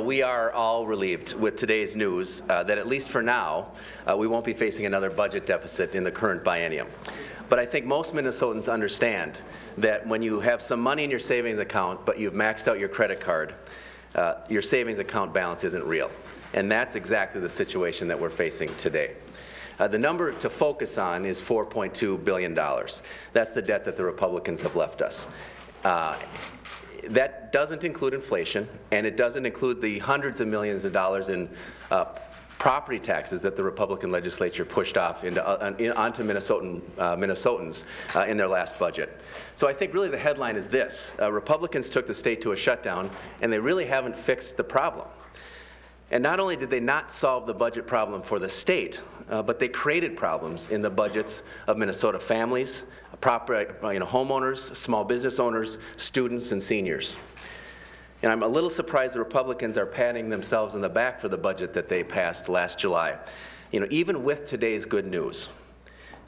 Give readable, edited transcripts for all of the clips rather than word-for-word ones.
We are all relieved with today's news that at least for now, we won't be facing another budget deficit in the current biennium. But I think most Minnesotans understand that when you have some money in your savings account, but you've maxed out your credit card, your savings account balance isn't real. And that's exactly the situation that we're facing today. The number to focus on is $4.2 billion. That's the debt that the Republicans have left us. That doesn't include inflation, and it doesn't include the hundreds of millions of dollars in property taxes that the Republican legislature pushed off onto Minnesotans in their last budget. So I think really the headline is this. Republicans took the state to a shutdown, and they really haven't fixed the problem. And not only did they not solve the budget problem for the state, but they created problems in the budgets of Minnesota families, homeowners, small business owners, students, and seniors. And I'm a little surprised the Republicans are patting themselves on the back for the budget that they passed last July. Even with today's good news,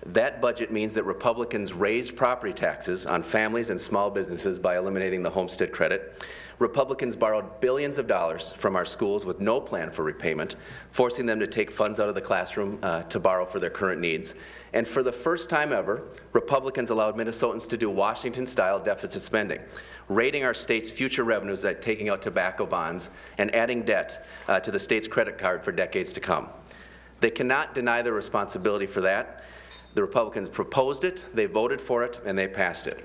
that budget means that Republicans raised property taxes on families and small businesses by eliminating the homestead credit. Republicans borrowed billions of dollars from our schools with no plan for repayment, forcing them to take funds out of the classroom to borrow for their current needs. And for the first time ever, Republicans allowed Minnesotans to do Washington-style deficit spending, raiding our state's future revenues by taking out tobacco bonds and adding debt to the state's credit card for decades to come. They cannot deny their responsibility for that. The Republicans proposed it, they voted for it, and they passed it.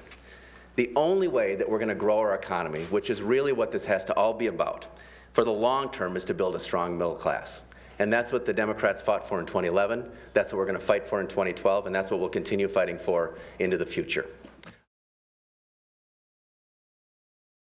The only way that we're going to grow our economy, which is really what this has to all be about, for the long term, is to build a strong middle class. And that's what the Democrats fought for in 2011, that's what we're going to fight for in 2012, and that's what we'll continue fighting for into the future.